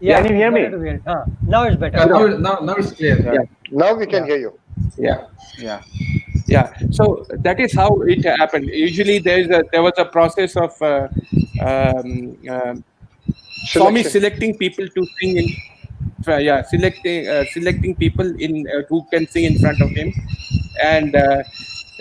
Yeah, can you hear me? Now it's better. Now it's clear. Yeah. Now we can hear you. Yeah. So that is how it happened. Usually there was a process of Swami selecting people to sing in. Selecting people in who can sing in front of him, and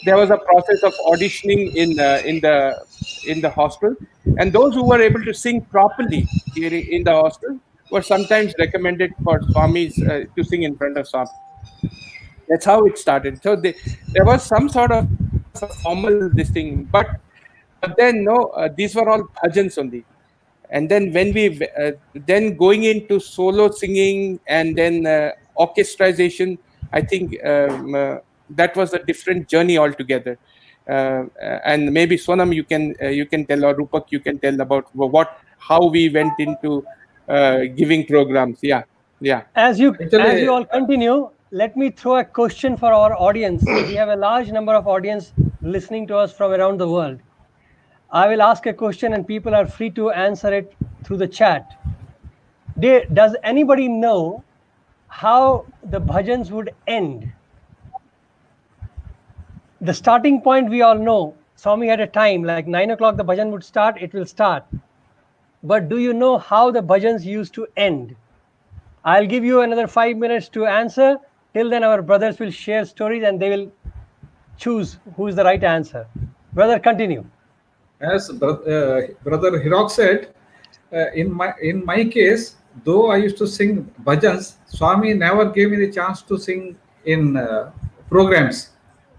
there was a process of auditioning in the hostel, and those who were able to sing properly in the hostel were sometimes recommended for Swamis to sing in front of Swami. That's how it started. So there was some sort of a formal this thing, but then no, these were all bhajans only. And then when we then going into solo singing and then orchestration, I think that was a different journey altogether. And maybe Sonam, you can tell, or Rupak, you can tell about how we went into giving programs. Yeah. As you all continue, let me throw a question for our audience. We have a large number of audience listening to us from around the world. I will ask a question and people are free to answer it through the chat. Does anybody know how the bhajans would end? The starting point we all know. Swami had a time, like 9 o'clock the bhajan would start, it will start. But do you know how the bhajans used to end? I'll give you another 5 minutes to answer. Till then our brothers will share stories and they will choose who is the right answer. Brother, continue. As Brother Hirok said, in my case, though I used to sing bhajans, Swami never gave me the chance to sing in programs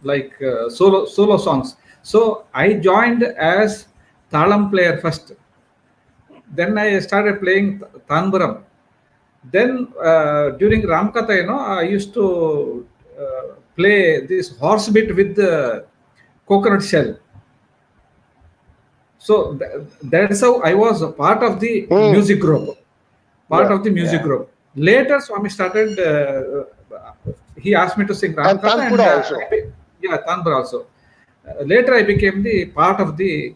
like solo songs. So I joined as talam player first. Then I started playing tanburam. Then during Ramkatha, I used to play this horse bit with the coconut shell. So that's how I was a part of the music group. Group. Later, Swami started. He asked me to sing Ramkatha and also. Tanpura also. Later, I became the part of the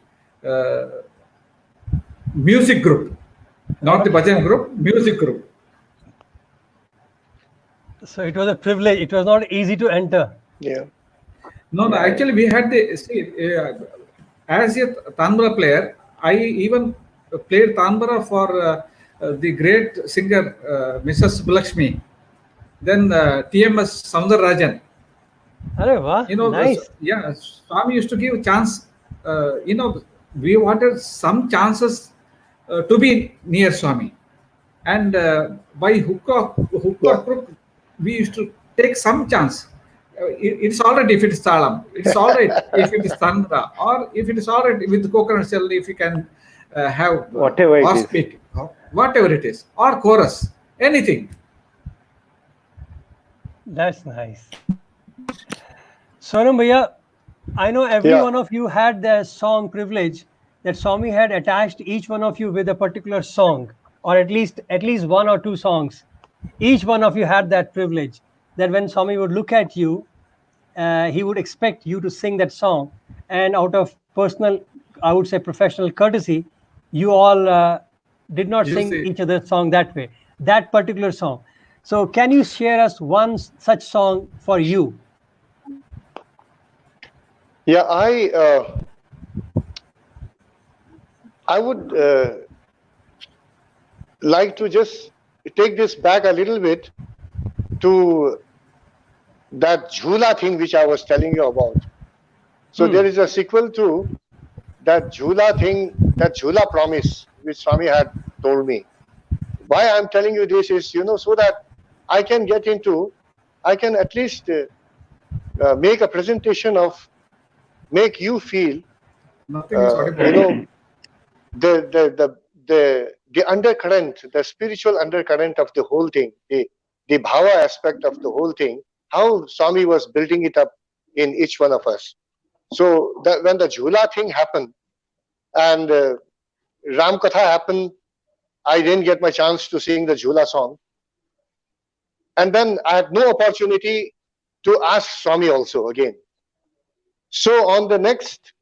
music group, not the bhajan group, music group. So it was a privilege. It was not easy to enter. Yeah. No. Actually, we had as a tanbura player, I even played tanbura for the great singer Mrs. Bulakshmi. Then TMS Soundararajan. Nice. Swami used to give chance. We wanted some chances to be near Swami, and by hook or crook, we used to take some chance. It's all right if it is talam. It's all right if it is tantra, or if it is all right with coconut shell, if you can have whatever it is, or chorus, anything. That's nice. Sonam Bhaiya, I know every one of you had the song privilege that Swami had attached each one of you with a particular song, or at least 1 or 2 songs. Each one of you had that privilege that when Swami would look at you, he would expect you to sing that song. And out of personal, I would say professional courtesy, you all did not sing each other's song that way, that particular song. So can you share us one such song for you? Yeah, I would like to just take this back a little bit to that jhula thing which I was telling you about. So there is a sequel to that jhula thing, that jhula promise which Swami had told me. Why I'm telling you this is, so that I can at least make a presentation of, make you feel, the undercurrent, the spiritual undercurrent of the whole thing, the bhava aspect of the whole thing, how Swami was building it up in each one of us. So when the jhula thing happened and Ramkatha happened, I didn't get my chance to sing the jhula song. And then I had no opportunity to ask Swami also again. So on the next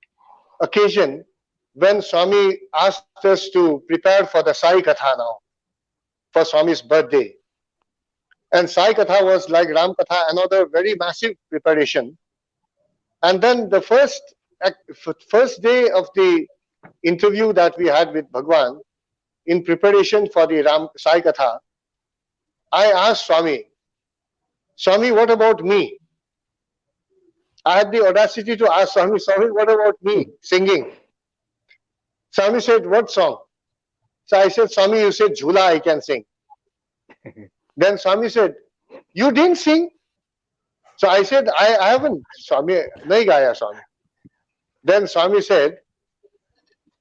occasion, when Swami asked us to prepare for the Sai Katha now, for Swami's birthday. And Sai Katha was like Ram Katha, another very massive preparation. And then the first day of the interview that we had with Bhagwan, in preparation for the Ram Sai Katha, I asked Swami, what about me? I had the audacity to ask Swami, what about me singing? Swami said, what song? So I said, Swami, you said Jhula, I can sing. Then Swami said, you didn't sing? So I said, I haven't. Swami, nahi gaya, Swami. Then Swami said,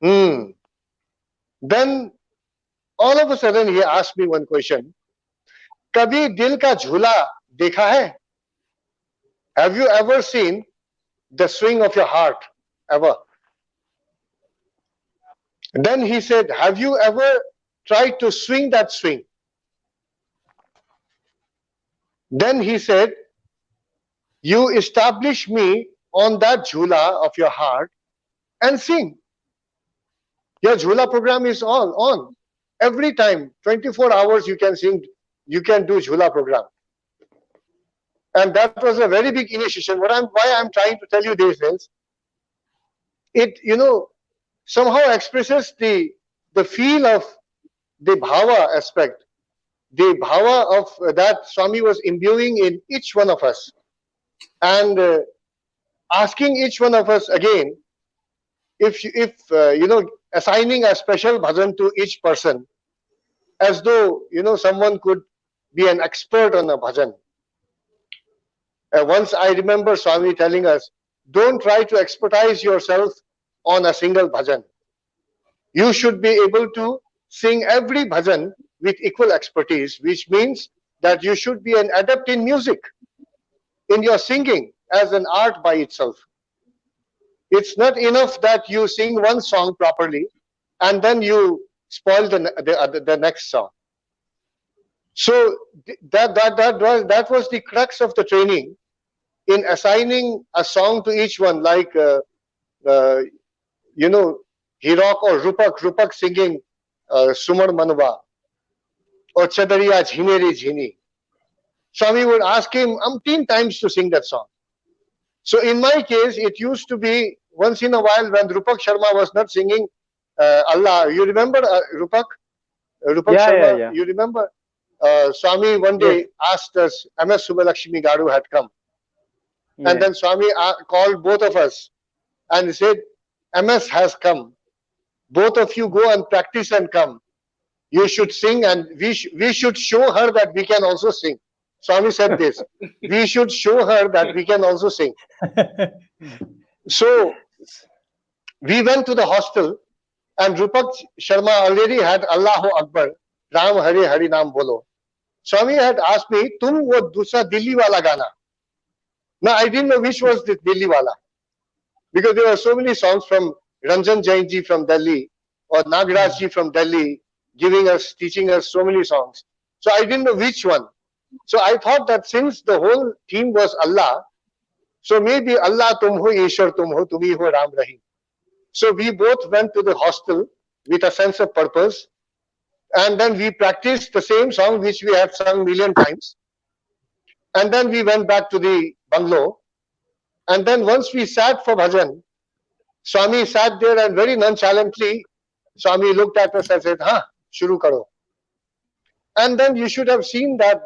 Then all of a sudden he asked me one question. Kabhi dil ka jhula dekha hai? Have you ever seen the swing of your heart? Ever? Then he said, have you ever tried to swing that swing? Then he said, you establish me on that jhula of your heart and sing. Your jhula program is on. Every time, 24 hours you can sing, you can do jhula program. And that was a very big initiation. Why I'm trying to tell you this is, it, somehow expresses the feel of the bhava aspect, the bhava of that Swami was imbuing in each one of us, and asking each one of us again, if assigning a special bhajan to each person, as though someone could be an expert on a bhajan. Once I remember Swami telling us, don't try to expertise yourself on a single bhajan. You should be able to sing every bhajan with equal expertise, which means that you should be an adept in music, in your singing as an art by itself. It's not enough that you sing one song properly and then you spoil the next song. So that was the crux of the training, in assigning a song to each one, like Hirok or Rupak singing Sumar Manwa or Chadariya Jhineri Jhini. Swami would ask him umpteen times to sing that song. So in my case, it used to be once in a while when Rupak Sharma was not singing Allah. You remember Rupak? Rupak Sharma, yeah. you remember? Swami one day asked us, MS Subbalakshmi Garu had come. And then Swami called both of us and said, MS has come. Both of you go and practice and come. You should sing, and we should show her that we can also sing. Swami said this. We should show her that we can also sing. So we went to the hostel, and Rupak Sharma already had Allahu Akbar, Ram Hare Hari Naam Bolo. Swami had asked me, Tum wo dusra Dilli wala gana. Now I didn't know which was the Dilli wala, because there were so many songs from Ranjan Jain ji from Delhi or Nagraj ji from Delhi, teaching us so many songs. So I didn't know which one. So I thought that since the whole theme was Allah, so maybe Allah tum ho, Ishwar tum ho, tumi ho Ram Rahim. So we both went to the hostel with a sense of purpose, and then we practiced the same song which we had sung a million times. And then we went back to the bungalow. And then once we sat for bhajan, Swami sat there and very nonchalantly, Swami looked at us and said, shuru karo. And then you should have seen that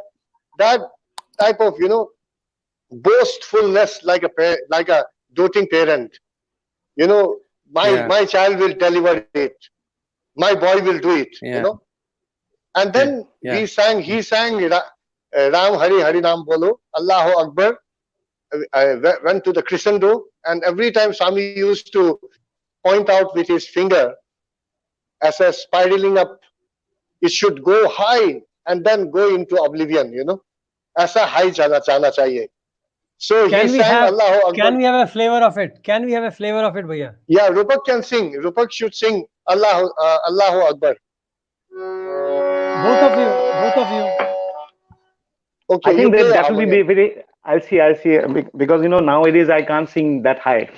type of, boastfulness like a doting parent. My child will deliver it. My boy will do it, And then he sang Ram Hari Hari Naam Bolo, Allahu Akbar. I went to the crescendo, and every time Swami used to point out with his finger as a spiraling up, it should go high and then go into oblivion, Aisa high jana chahiye. So he sang Allahu Akbar. Can we have a flavor of it? Can we have a flavor of it, Bhaiya? Yeah, Rupak can sing. Rupak should sing Allahu Akbar. Both of you. Okay, I think that will be very. I'll see, because nowadays I can't sing that high.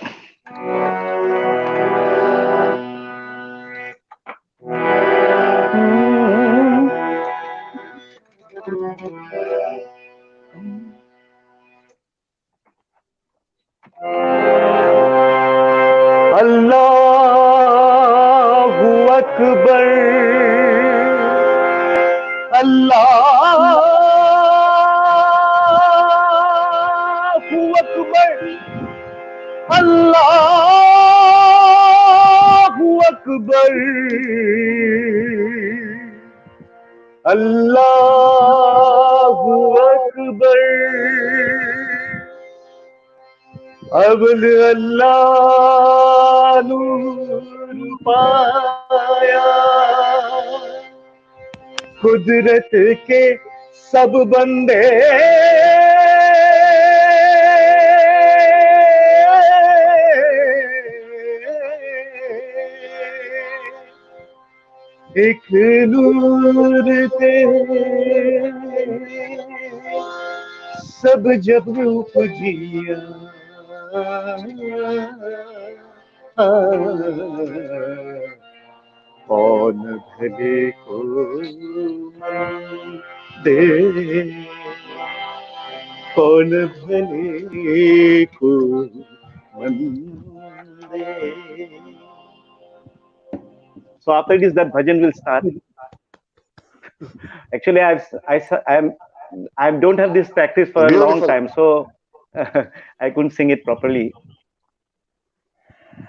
Allahu Akbar, Allahu Akbar, Allahu Akbar. अवल अल्लाह नूर पाया, कुदरत के सब बंदे एक नूर थे, सब जब उपजिया कौन भले को दे, कौन भले को मन दे. So after this, that bhajan will start. Actually, I don't have this practice for a long time, so I couldn't sing it properly.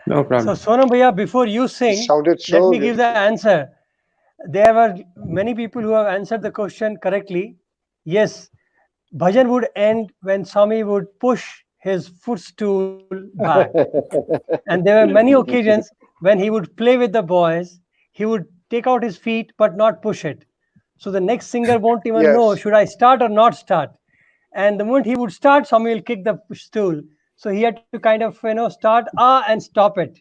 No problem. So Sonam Bhaiya, before you sing, Sounded so let me give the answer. There were many people who have answered the question correctly. Yes, bhajan would end when Swami would push his footstool back. And there were many occasions when he would play with the boys, he would take out his feet but not push it. So the next singer won't even know, should I start or not start? And the moment he would start, Swami will kick the stool. So he had to kind of, start and stop it.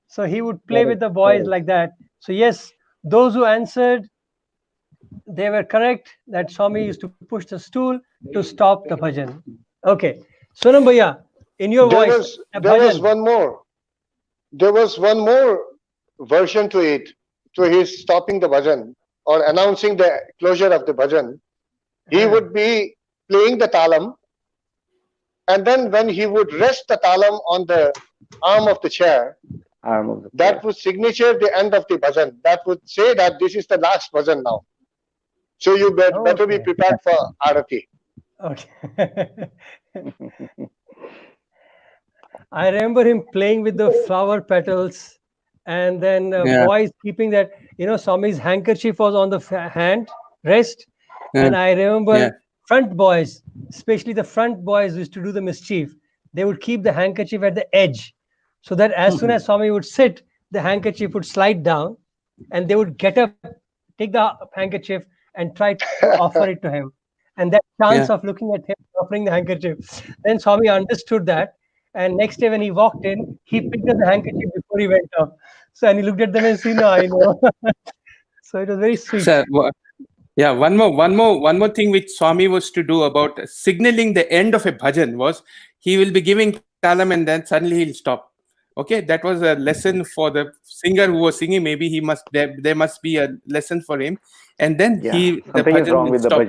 So he would play with the boys like that. So yes, those who answered, they were correct that Swami used to push the stool to stop the bhajan. Okay. Sonam Bhaiya, in your voice, there was one more. There was one more version to it, to his stopping the bhajan or announcing the closure of the bhajan. He would be playing the talam, and then when he would rest the talam on the arm of the chair, that would signature the end of the bhajan. That would say that this is the last bhajan now. So you better be prepared for Arati. Okay. I remember him playing with the flower petals, and then boys keeping that, Swami's handkerchief was on the hand rest. And I remember front boys, especially the front boys used to do the mischief. They would keep the handkerchief at the edge, so that as soon as Swami would sit, the handkerchief would slide down, and they would get up, take the handkerchief, and try to offer it to him. And that chance of looking at him offering the handkerchief, then Swami understood that. And next day when he walked in, he picked up the handkerchief before he went up. So, and he looked at them and said, "No, I know." So it was very sweet. So, yeah, one more thing which Swami was to do about signaling the end of a bhajan was he will be giving talam and then suddenly he'll stop. Okay, that was a lesson for the singer who was singing. Maybe there must be a lesson for him, and then the bhajan will stop.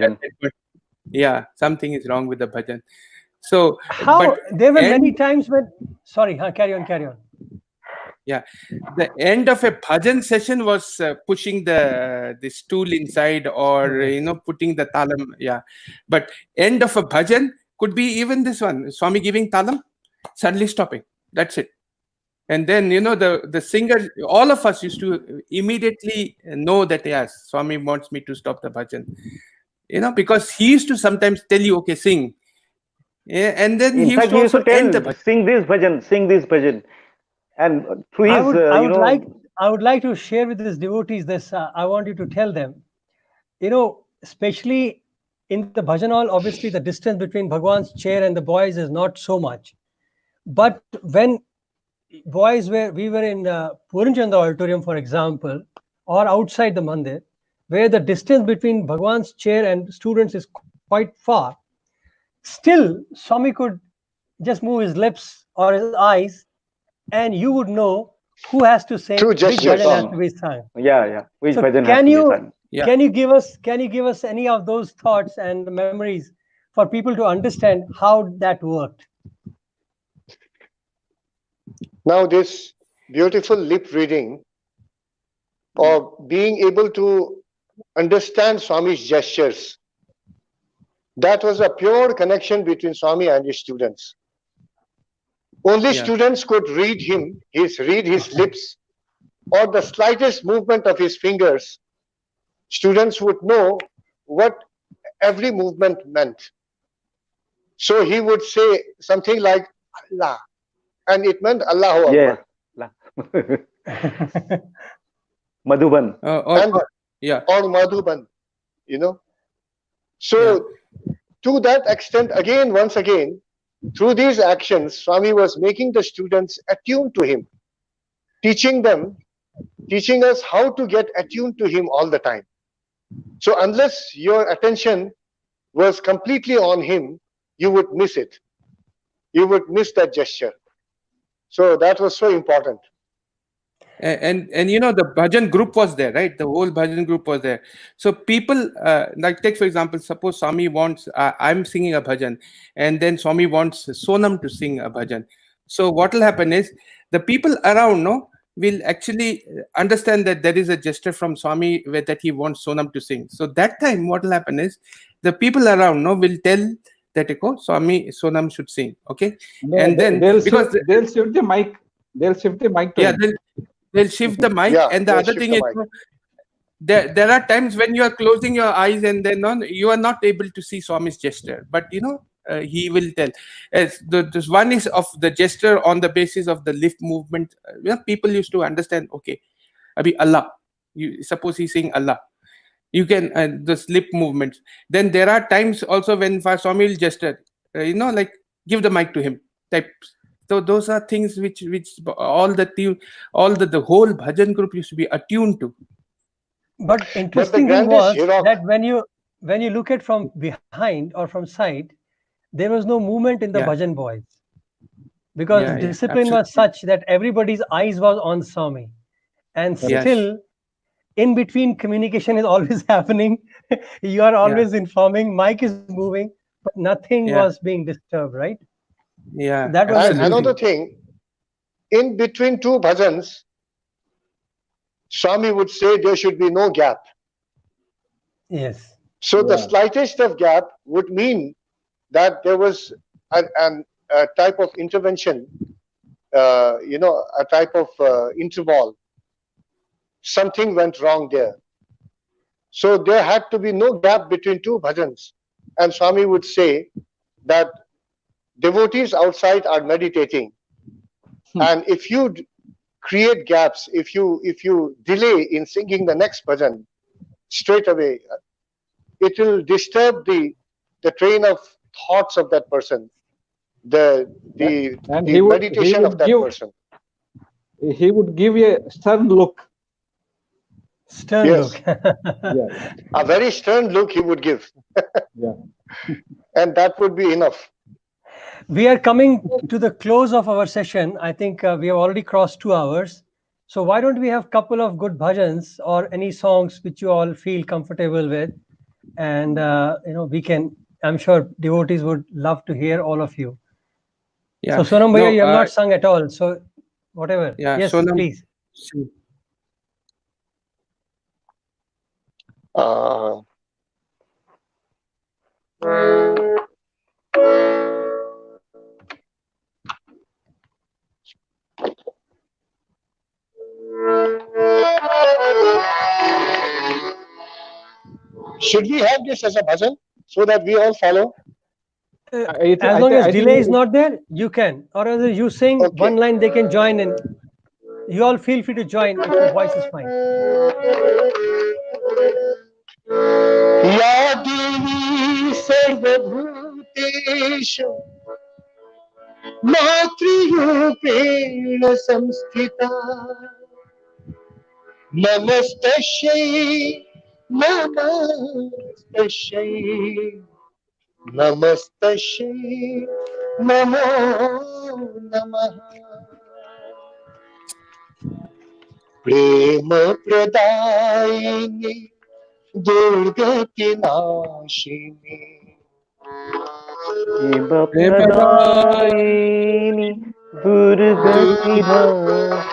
Yeah, something is wrong with the bhajan. So there were many times when carry on. Yeah, the end of a bhajan session was pushing the stool inside or putting the talam. Yeah, but end of a bhajan could be even this one, Swami giving talam, suddenly stopping. That's it. And then the singer, all of us used to immediately know that yes, Swami wants me to stop the bhajan. Because he used to sometimes tell you, okay, sing. Yeah, and then he used to also end the bhajan. Sing this bhajan. And through his, I would like to share with his devotees this. I want you to tell them, especially in the bhajan hall, obviously the distance between Bhagwan's chair and the boys is not so much. But when we were in Puranchanda auditorium, for example, or outside the mandir, where the distance between Bhagwan's chair and students is quite far, still Swami could just move his lips or his eyes, and you would know who has to sing, which bhajan has to be sung. Yeah. Which bhajan has to be sung. Can you give us any of those thoughts and memories for people to understand how that worked? Now this beautiful lip reading, or being able to understand Swami's gestures. That was a pure connection between Swami and his students. Only students could read his lips, or the slightest movement of his fingers. Students would know what every movement meant. So he would say something like Allah, and it meant Allahu Akbar. Yeah. Madhuban. Or Madhuban, you know. So to that extent, once again, through these actions, Swami was making the students attuned to him, teaching us how to get attuned to him all the time. So unless your attention was completely on him, you would miss it. You would miss that gesture. So that was so important. And the bhajan group was there, right? The whole bhajan group was there. So people, like take for example, suppose Swami wants, I'm singing a bhajan, and then Swami wants Sonam to sing a bhajan. So what will happen is the people around will actually understand that there is a gesture from Swami that he wants Sonam to sing. So that time what will happen is the people around will tell that Swami Sonam should sing. Okay. No, and then they'll because shift the mic. They'll shift the mic to him. They'll shift the mic, and the other thing is there are times when you are closing your eyes and then you are not able to see Swami's gesture, but he will tell. This one is of the gesture on the basis of the lip movement. People used to understand. Okay, Abhi Allah. You suppose he's saying Allah. You can the lip movements. Then there are times also when Swami will gesture. Like give the mic to him. Type. So those are things which all the whole bhajan group used to be attuned to. But interesting thing was that when you look at from behind or from side, there was no movement in the bhajan boys, because the discipline was such that everybody's eyes was on Swami, and still in between communication is always happening. You are always informing, mic is moving, but nothing was being disturbed, right? Yeah. That was another thing. In between two bhajans, Swami would say there should be no gap. Yes. So the slightest of gap would mean that there was a type of intervention, a type of interval. Something went wrong there. So there had to be no gap between two bhajans. And Swami would say that devotees outside are meditating. And if you create gaps, if you delay in singing the next bhajan, straight away, it will disturb the train of thoughts of that person, the meditation of that person. He would give a stern look. Stern look. A very stern look he would give. And that would be enough. We are coming to the close of our session. I think we have already crossed 2 hours. So why don't we have a couple of good bhajans or any songs which you all feel comfortable with? And, we can, I'm sure devotees would love to hear all of you. Yeah. So Sonam Bhaiya, you have not sung at all. So whatever. Yeah, yes, Sonam, please. Should we have this as a bhajan so that we all follow? As long as delay is not there, you can. Or either you sing one line, they can join in. You all feel free to join if your voice is fine. Ya Devi Sarvabhuteshu Matriyupena Samsthita Namastashay Namastashay Namastashay Namo Namaha Prema Pradayini Durgati Nashini Prema-pradayini Durgati Nashini.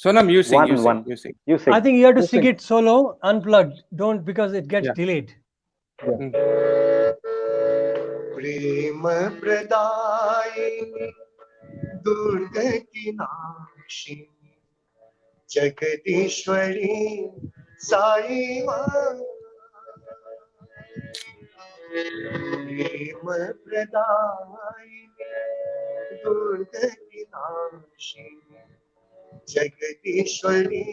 Sonam, you sing. You One. sing. You sing. You sing. I think you have to You sing sing. it solo, unplugged. Don't, because it gets Yeah. delayed. प्रेम प्रदायिनी दुर्गति नाशिनी जगदीश्वरी साई मां प्रेम प्रदायिनी दुर्गति नाशिनी जगदीश्वरी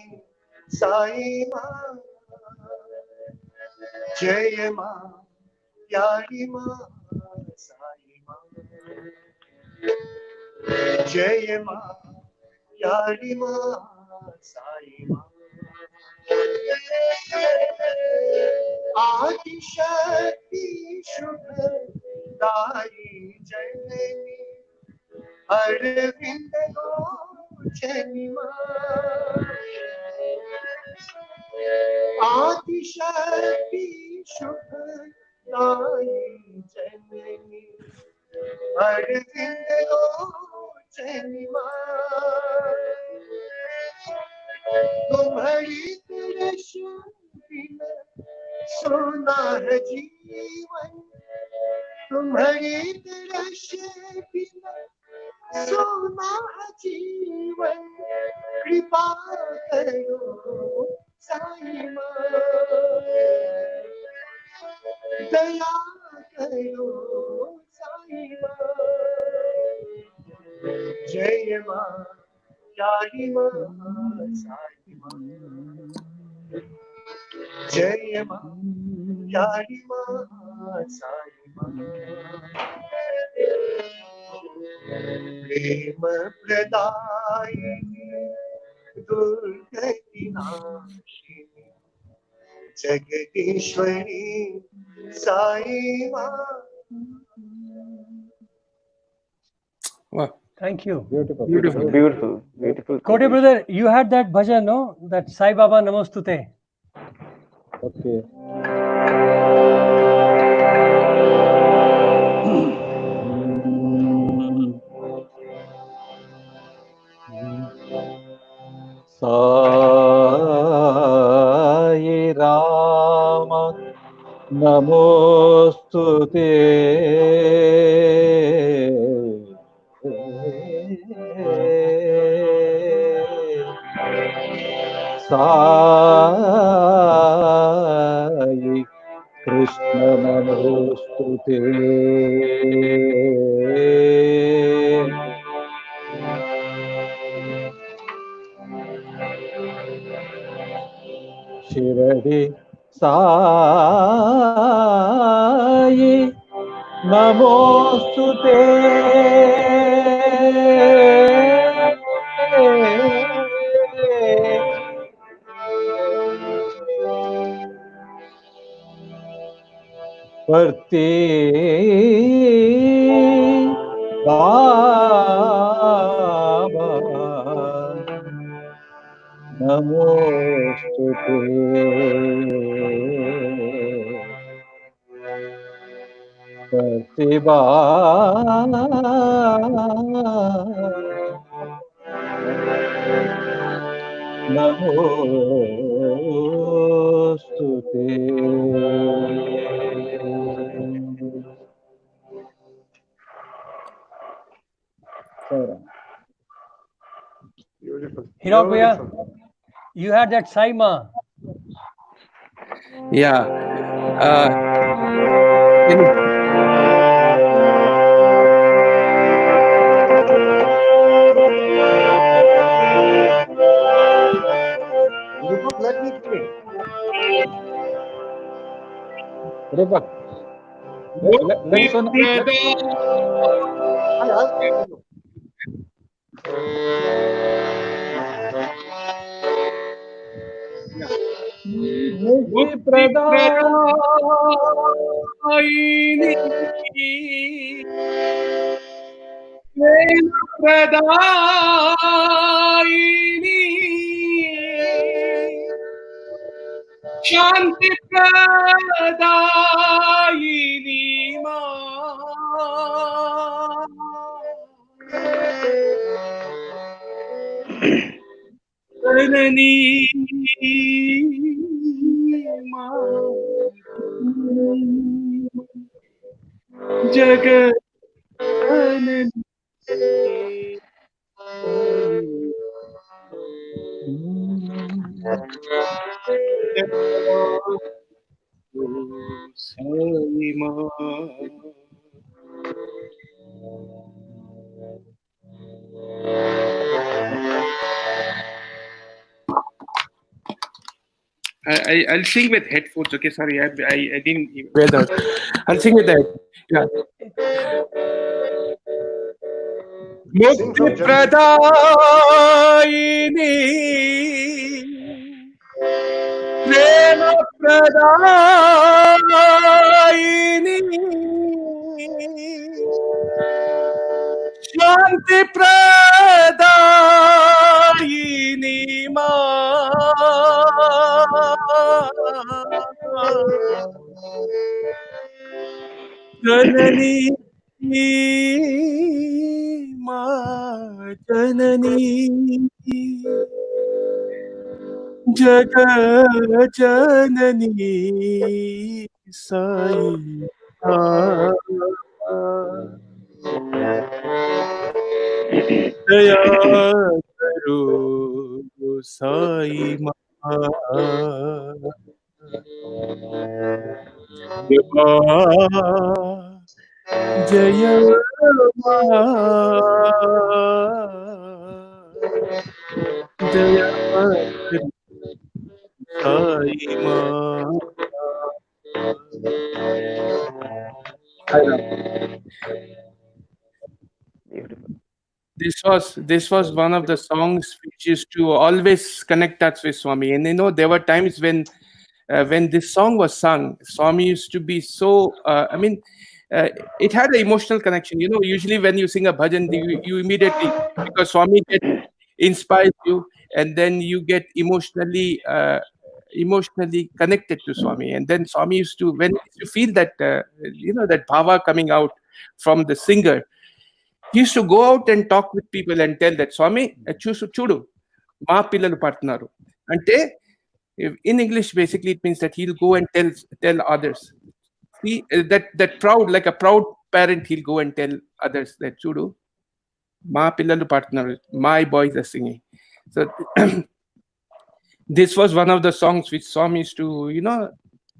साई मां जय मां प्यारी मां साई मां जय मां प्यारी मां साई मां आदिशक्ति शुभदायी जननी अरविंद लोचनी मां आदिशक्ति शुभदायी जननी अरविंद लोचनी मां तुम्हारी दर्श बिना सोना है जीवन तुम्हारी दर्श बिना सोना है जीवन कृपा करो साई मां दया करो साई मां जय मां प्यारी मां साई मां जय मां प्यारी मां साई मां प्रेम प्रदायिनी दुर्गति नाशिनी जगदीश्वरी साई मां Wow. Thank you. Beautiful. Beautiful. Kote brother, you had that bhajan, no? That Sai Baba Namostute. Okay. Sai Rama Namostute Sai Krishna Namostute Shiradi Sai Namostute Parti Baba Namostute Parti Baba Namostute. beautiful Hirok Bhaiya, beautiful you had that Sai Ma. Yeah. Can you- Rupak, let me play. Rupak, let's on. I'll play. Mukti Pradhan Pradaini Prema Pradaini Shanti Pradaini Ma Janani ma Jagat Janani Sai ma. I'll sing with headphones. Okay, sorry, I didn't wear that. I'll sing with that. Yeah. Sing Mukti from Jan. Pradayini Prema Pradayini Shanti Pradayini Ma Janani Ma Janani Jagat Janani Sai Daya Karo Sai Ma Jaya Ma Jaya Sai Ma. Beautiful. This was one of the songs which used to always connect us with Swami. And there were times when this song was sung, Swami used to be so. It had an emotional connection. Usually when you sing a bhajan, you immediately, because Swami inspires you, and then you get emotionally connected to Swami. And then Swami used to, when you feel that that bhava coming out from the singer, he used to go out and talk with people and tell that Swami, chudu, ma pillalu partnaru. Ante, in English, basically it means that he'll go and tell others. See, that proud, like a proud parent, he'll go and tell others that chudu, ma pillalu partnaru, my boys are singing. So this was one of the songs which Swami used to,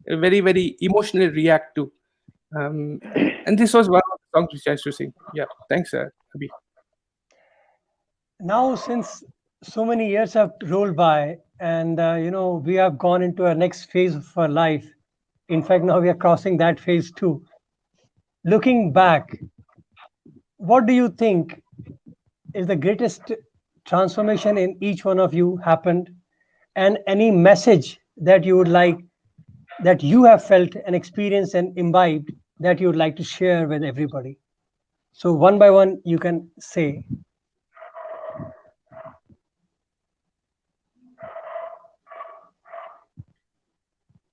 very, very emotionally react to. And this was one of the songs which I used to sing. Yeah, thanks, Abhi. Now, since so many years have rolled by, and we have gone into our next phase of our life. In fact, now we are crossing that phase too. Looking back, what do you think is the greatest transformation in each one of you happened, and any message that you would like, that you have felt and experienced and imbibed, that you would like to share with everybody? So one by one, you can say.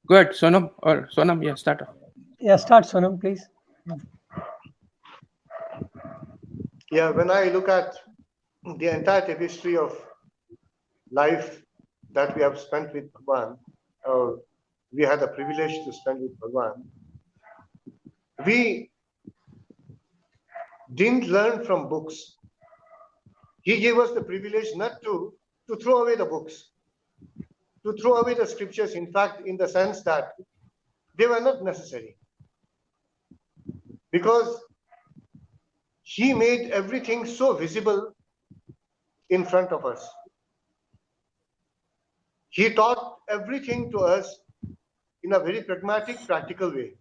Go ahead, Sonam, or Sonam, yeah, start off. Yeah, start, Sonam, please. Yeah, when I look at the entire tapestry of life that we have spent with Bhagwan, or we had the privilege to spend with Bhagwan, we didn't learn from books. He gave us the privilege not to throw away the books, to throw away the scriptures, in fact, in the sense that they were not necessary. Because he made everything so visible in front of us. He taught everything to us in a very pragmatic, practical way.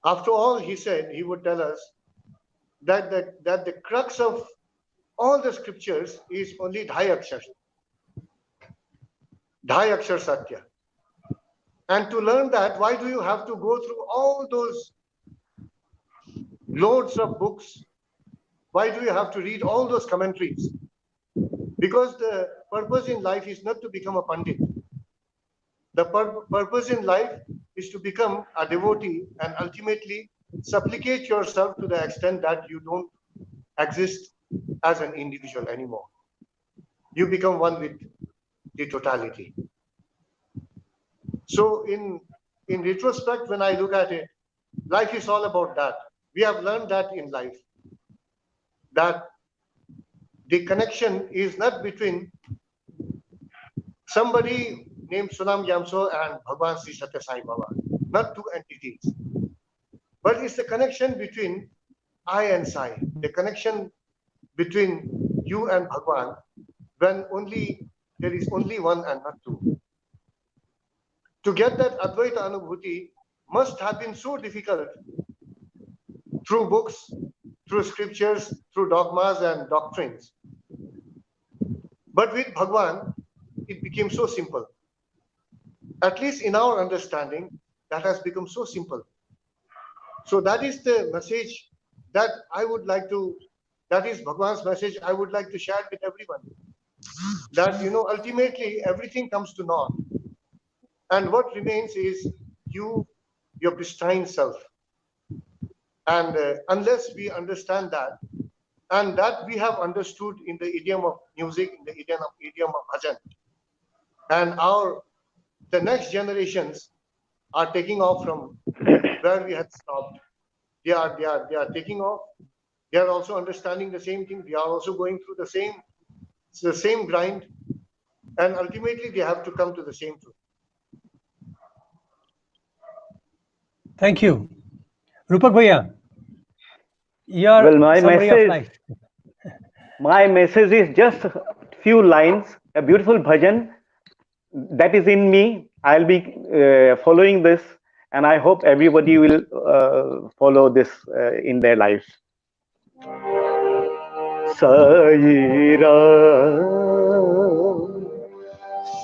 After all, he said, he would tell us that the crux of all the scriptures is only Dhai Akshar Sathya. And to learn that, why do you have to go through all those loads of books? Why do you have to read all those commentaries? Because the purpose in life is not to become a pandit. The purpose in life is to become a devotee and ultimately supplicate yourself to the extent that you don't exist as an individual anymore. you become one with the totality. So in retrospect, when I look at it, life is all about that. We have learned that in life, that the connection is not between somebody named Sunam Yamso and Bhagwan Sri Sathya Sai Baba, not two entities, but it's the connection between I and Sai, the connection between you and Bhagwan, when there is only one and not two. To get that Advaita Anubhuti must have been so difficult through books, through scriptures, through dogmas and doctrines. But with Bhagwan, it became so simple. At least in our understanding, that has become so simple. So that is the message that I would like to, that is Bhagwan's message I would like to share with everyone. That, ultimately everything comes to naught. And what remains is you, your pristine self. And unless we understand that, and that we have understood in the idiom of music, in the idiom of bhajan, and the next generations are taking off from where we had stopped. They are taking off. They are also understanding the same thing. They are also going through the same grind, and ultimately they have to come to the same truth. Thank you. Rupak Bhaiya, your summary of life. My message is just a few lines, a beautiful bhajan that is in me. I'll be following this, and I hope everybody will follow this in their lives. Sai Ram,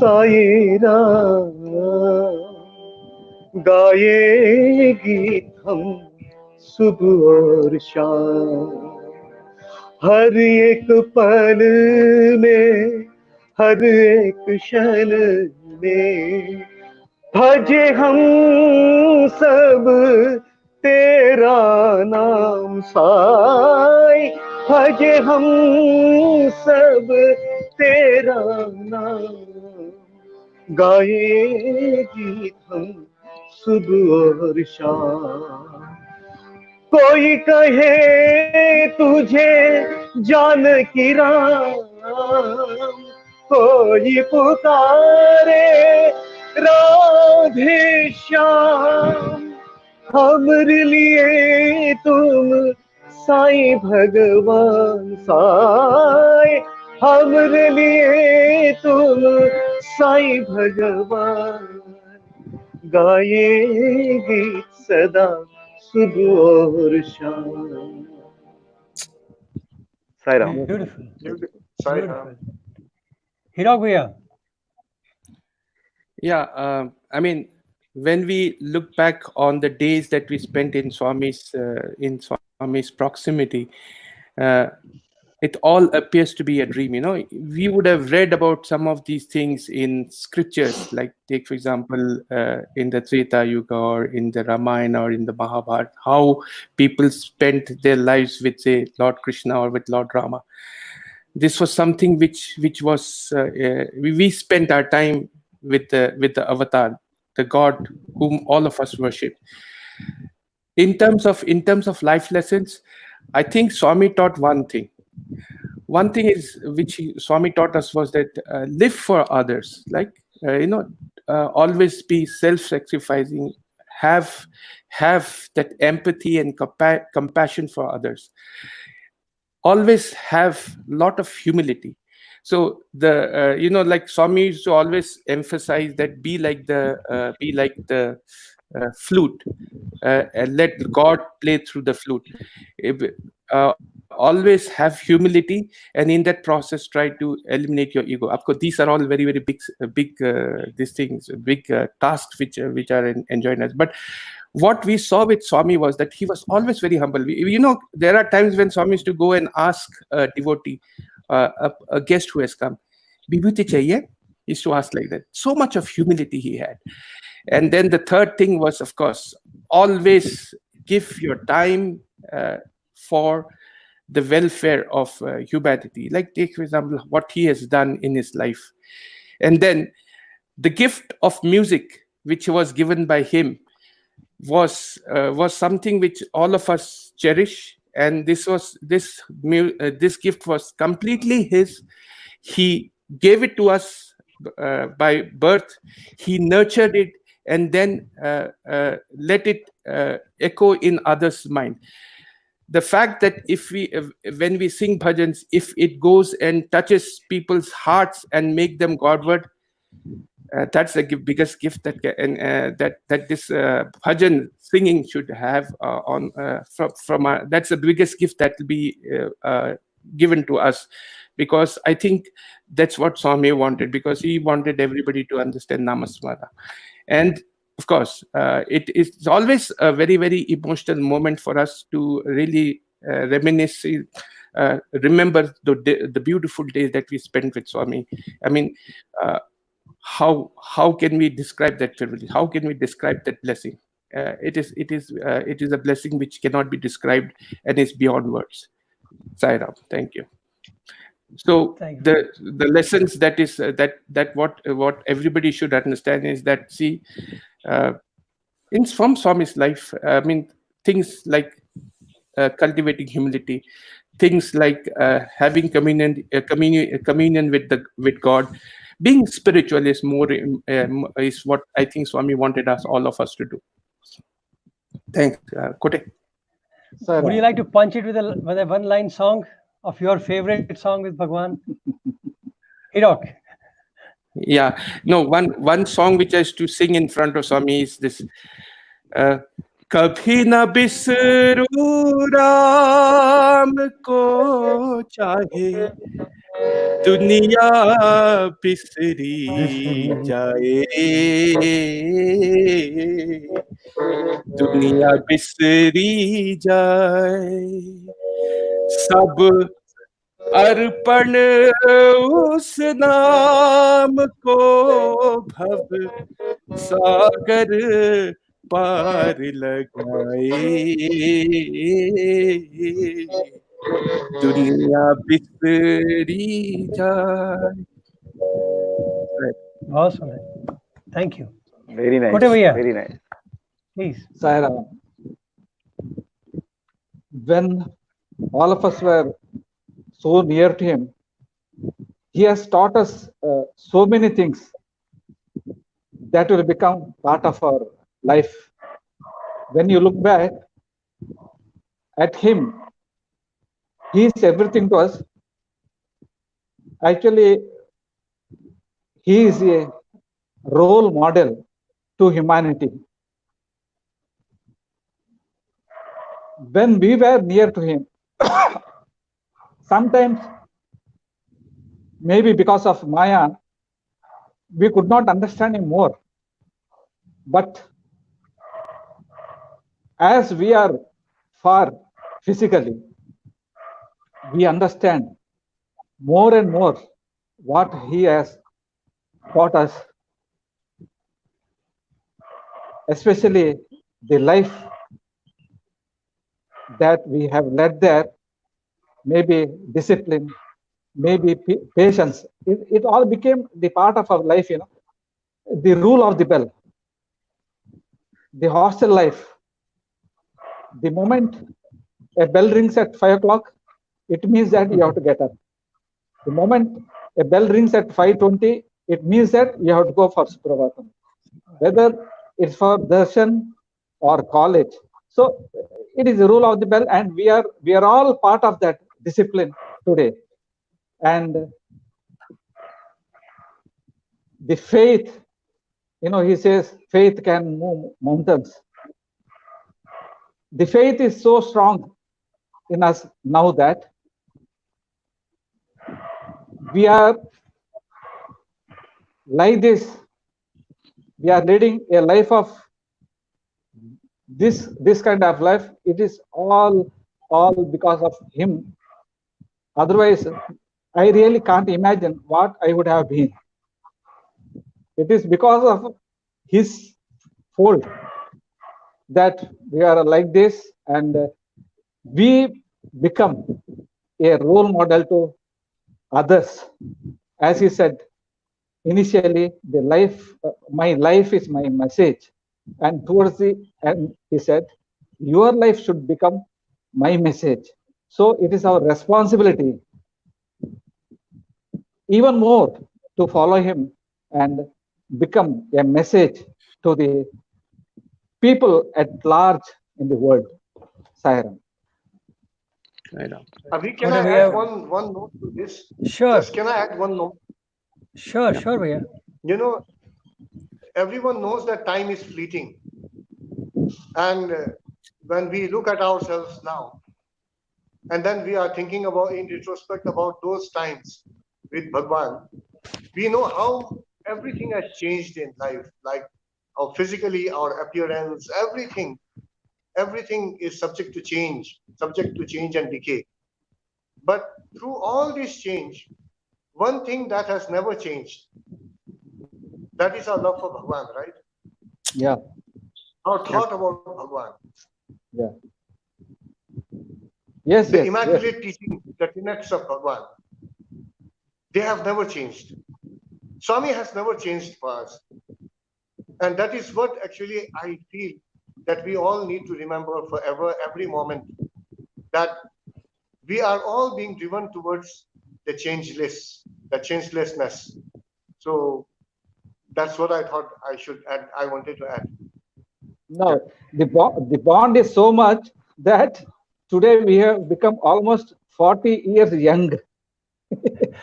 Sai Ram, गाये गीत हम सुबह और शाम, हर एक पल में, हर एक क्षण में, भजे हम सब तेरा नाम साई, भजे हम सब तेरा नाम, गाए गीत हम सुबह और शाम, कोई कहे तुझे जानकी राम, कोई पुकारे राधे श्याम, हमरे लिए तुम साईं भगवान साईं, हमरे लिए तुम साईं भगवान, गाए गीत सदा सुबह और शाम. Sai Ram. Beautiful. Sai Beautiful. Hirok Bhaiya. Yeah, I mean, when we look back on the days that we spent in Swami's proximity, it all appears to be a dream. We would have read about some of these things in scriptures, like take for example in the Treta Yuga or in the Ramayana or in the Mahabharata, how people spent their lives with, say, Lord Krishna or with Lord Rama. This was something which was we spent our time with the avatar, the God whom all of us worship. In terms of life lessons, I think Swami taught one thing. One thing is which Swami taught us was that live for others, like always be self-sacrificing, have that empathy and compassion for others. Always have lot of humility. So the like Swami used to always emphasize that be like the flute, and let God play through the flute. Always have humility, and in that process try to eliminate your ego. Of course, these are all very, very big these things, big tasks which are enjoying us. But what we saw with Swami was that he was always very humble. There are times when Swami used to go and ask a devotee, a guest who has come, "Vibhuti chahiye?" He used to ask like that. So much of humility he had. And then the third thing was, of course, always give your time for the welfare of humanity. Like, take for example what he has done in his life. And then the gift of music which was given by him was something which all of us cherish. And this gift was completely his. He gave it to us by birth. He nurtured it, and then let it echo in others' mind. The fact that when we sing bhajans, if it goes and touches people's hearts and make them Godward, that's the biggest gift that this bhajan singing should have that's the biggest gift that will be given to us. Because I think that's what Swami wanted, because he wanted everybody to understand Namasmara. And of course, it is always a very, very emotional moment for us to really reminisce, remember the beautiful days that we spent with Swami. I mean, how can we describe that privilege? How can we describe that blessing? It is a blessing which cannot be described and is beyond words. Sai Ram, thank you. So the lessons that what everybody should understand is that, see, from Swami's life, I mean, things like cultivating humility, things like having communion with God, being spiritual is is what I think Swami wanted all of us to do. Thanks, Kote. Would you like to punch it with a one-line song of your favorite song with Bhagwan? Hirok. Yeah, no, one song which I used to sing in front of Swami is this. कभी न बिसरूं राम को, चाहे दुनिया बिसरी जाए, दुनिया बिसरी जाए, सब अर्पण उस नाम को, भव सागर पार लगाए, दुनिया बिसरी जाए. Awesome. Thank you. Very nice. Very nice. Please. Saira, when all of us were so near to him, he has taught us so many things that will become part of our life. When you look back at him, he is everything to us. Actually, he is a role model to humanity. When we were near to him, sometimes, maybe because of Maya, we could not understand him more. But as we are far physically, we understand more and more what he has taught us, especially the life that we have led there, maybe discipline, maybe patience. It all became the part of our life, the rule of the bell, the hostel life. The moment a bell rings at 5 o'clock, it means that you have to get up. The moment a bell rings at 5:20, it means that you have to go for Suprabhatam, whether it's for darshan or college. So it is the rule of the bell, and we are all part of that discipline today. And the faith, he says faith can move mountains. The faith is so strong in us now that we are like this. We are leading a life of this kind of life. It is all because of him. Otherwise, I really can't imagine what I would have been. It is because of his fold that we are like this, and we become a role model to others. As he said initially, my life is my message, and towards the end he said, your life should become my message. So it is our responsibility even more to follow him and become a message to the people at large in the world. Sairam. I know. Can I add one note to this? Sure. Just can I add one note? Sure, Bhaiya. You know, everyone knows that time is fleeting. And when we look at ourselves now, and then we are thinking about, in retrospect, about those times with Bhagwan, we know how everything has changed in life, like how physically, our appearance, everything is subject to change and decay. But through all this change, one thing that has never changed, that is our love for Bhagwan, right? Yeah. Our thought about Bhagwan. Yeah. Yes, the yes, immaculate yes. teaching, the tenets of Bhagwan, they have never changed. Swami has never changed for us. And that is what actually I feel that we all need to remember forever, every moment, that we are all being driven towards the changelessness. So that's what I thought I should add. I wanted to add. No, the bond is so much that today we have become almost 40 years young.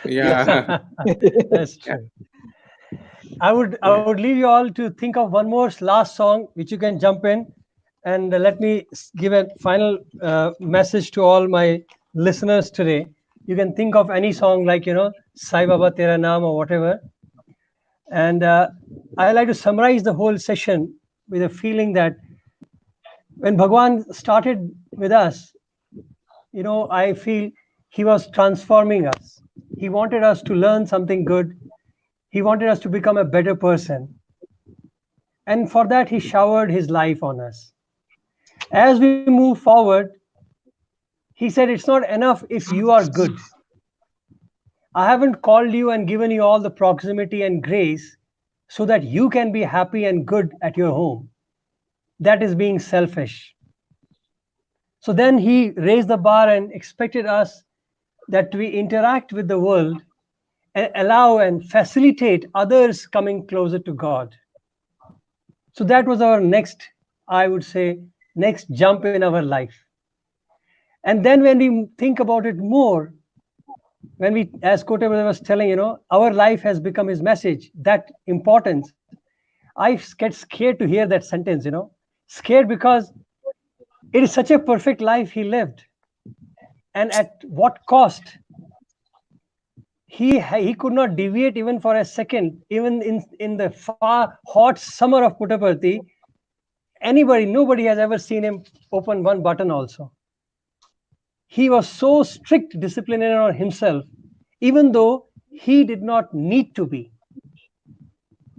Yeah. That's true. I would leave you all to think of one more last song which you can jump in, and let me give a final message to all my listeners today. You can think of any song like Sai Baba Tera Naam or whatever, and I like to summarize the whole session with a feeling that when Bhagwan started with us, I feel he was transforming us. He wanted us to learn something good. He wanted us to become a better person. And for that, he showered his life on us. As we move forward, he said, it's not enough if you are good. I haven't called you and given you all the proximity and grace so that you can be happy and good at your home. That is being selfish. So then he raised the bar and expected us that we interact with the world and allow and facilitate others coming closer to God. So that was our next, I would say, next jump in our life. And then when we think about it more, when we, as Kotebra was telling, our life has become his message, that importance, I get scared to hear that sentence, scared because it is such a perfect life he lived. And at what cost? He could not deviate even for a second, even in the far hot summer of Puttaparthi. Nobody has ever seen him open one button also. He was so strict disciplinarian on himself, even though he did not need to be.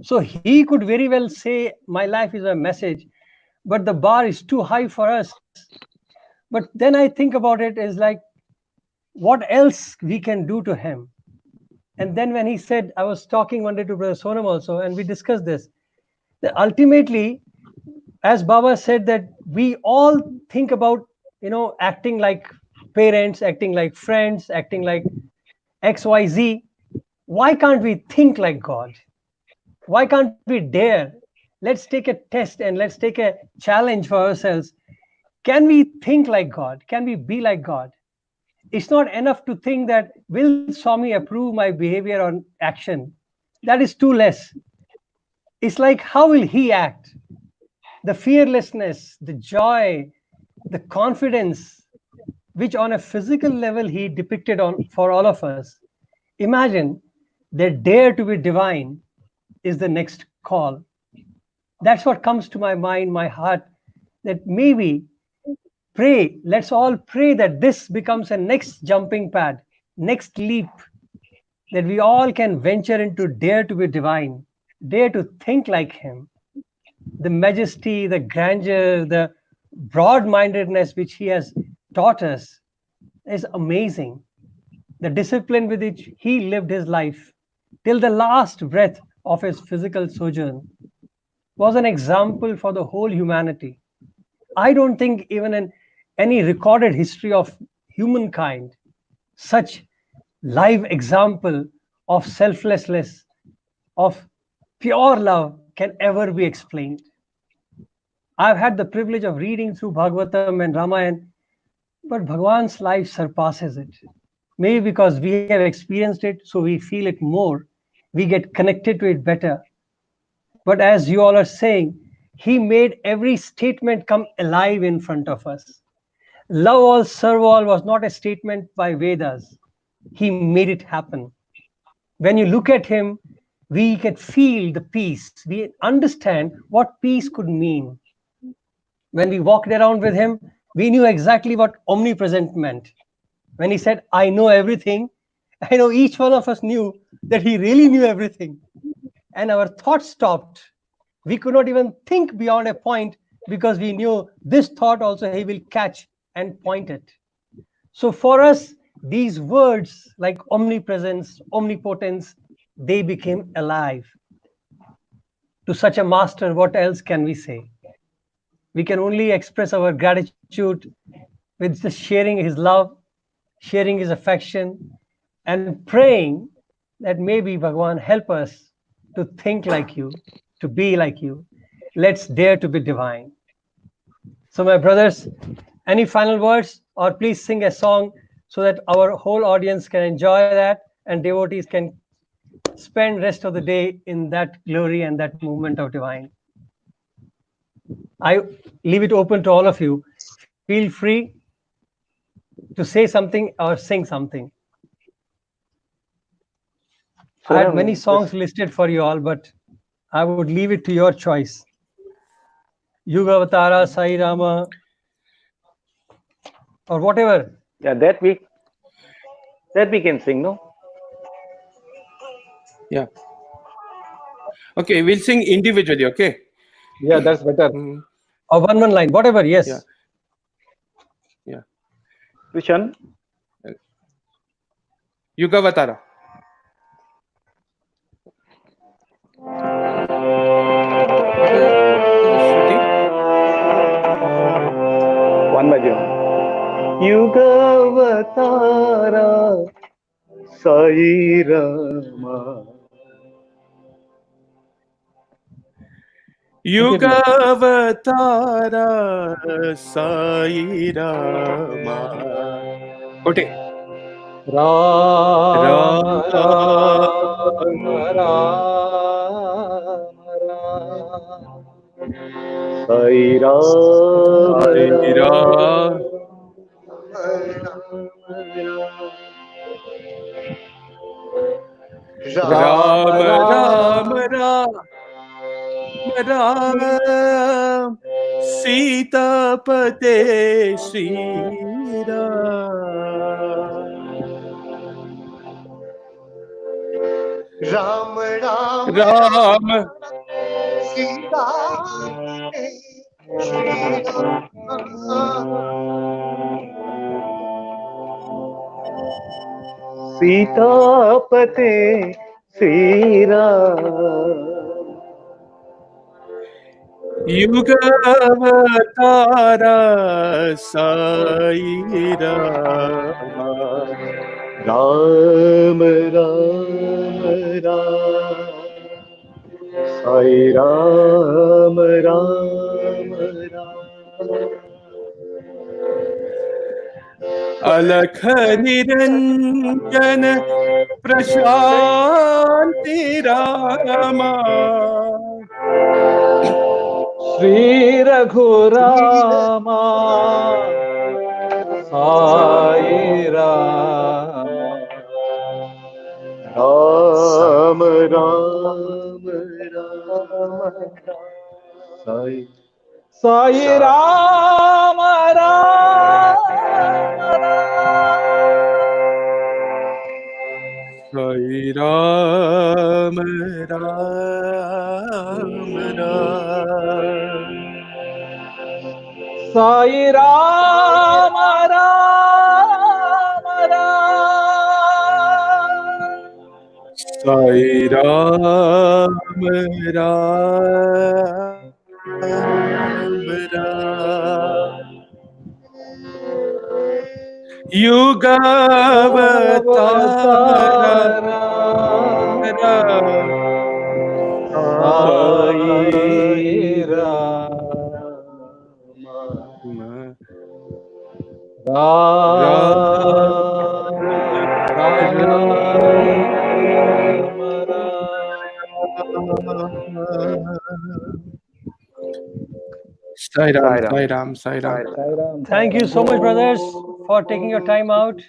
So he could very well say, my life is a message, but the bar is too high for us. But then I think about it as like, what else we can do to him? And then when he said, I was talking one day to Brother Sonam also, and we discussed this, that ultimately, as Baba said, that we all think about, acting like parents, acting like friends, acting like XYZ. Why can't we think like God? Why can't we dare? Let's take a test and let's take a challenge for ourselves. Can we think like God? Can we be like God? It's not enough to think that, will Swami approve my behavior or action? That is too less. It's like, how will he act? The fearlessness, the joy, the confidence, which on a physical level he depicted for all of us. Imagine that dare to be divine is the next call. That's what comes to my mind, my heart, that maybe let's all pray that this becomes a next jumping pad, next leap, that we all can venture into dare to be divine, dare to think like him. The majesty, the grandeur, the broad mindedness which he has taught us is amazing. the discipline with which he lived his life till the last breath of his physical sojourn, was an example for the whole humanity. I don't think even in any recorded history of humankind, such live example of selflessness, of pure love can ever be explained. I've had the privilege of reading through Bhagavatam and Ramayana, but Bhagwan's life surpasses it. Maybe because we have experienced it, so we feel it more. We get connected to it better. But as you all are saying, he made every statement come alive in front of us. Love all, serve all was not a statement by Vedas. He made it happen. When you look at him, we can feel the peace. We understand what peace could mean. When we walked around with him, we knew exactly what omnipresent meant. When he said, I know everything, I know each one of us knew that he really knew everything. And our thoughts stopped. We could not even think beyond a point because we knew this thought also he will catch and point it. So for us, these words like omnipresence, omnipotence, they became alive. To such a master, what else can we say? We can only express our gratitude with just sharing his love, sharing his affection, and praying that maybe Bhagwan help us to think like you, to be like you. Let's dare to be divine. So, my brothers, any final words, or please sing a song so that our whole audience can enjoy that and devotees can spend rest of the day in that glory and that movement of divine. I leave it open to all of you. Feel free to say something or sing something. I had many Suran, songs listed for you all, but I would leave it to your choice. Yuga Avatara, Sai Rama, or whatever. yeah, that we can sing, no? Yeah. Okay, we'll sing individually, okay? Yeah, that's better. Or one line, whatever, yes. Yeah. Yeah. Which one? Yugavatara. What is the Shruti? One bhajan. Yugavatara Sai Rama. Yugavatara Sai Rama. Okay. Ram, Ram, Ram, Sai Rama. Sai Ram. Ram, Ram, Ram, Ram, Sita Pate Sri Ram. Ram Ram Ram, Sita Shri Ram. Sitapate Sri Ram. Yugavatara Sai Rama. Ram Ram Ram Sai Ram Ram Ram. Alakh Niranjan Prashanti Rama. Sri Raghurama Sai Rama. Ram Ram Ram Sai Sai Rama Rama Sai Ram Ram Ram. Sai Rama Rama Sai Ram, Ram, Ram. Yugavatara Sai Rama Sai Ram, Sai Ram. Sai Ram, Sai Ram. Thank you so much, brothers, for taking your time out.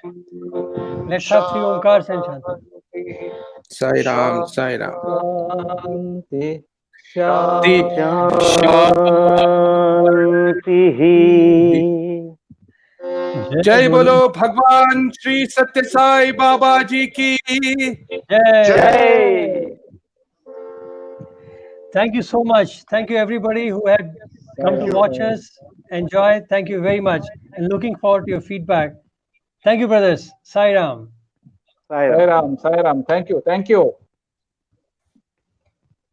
Let's have three Omkars and Shanti. Sai Ram, Sai Ram. Shanti, Shanti. Shanti. जय बोलो भगवान श्री सत्य साई बाबा जी की Jai. Thank you so much. Thank you, everybody who had come to watch us. Enjoy. Thank you very much. And looking forward to your feedback. Thank you, brothers. Sai Ram. Sai Ram. Sai Ram, Sai Ram. Thank you, thank you.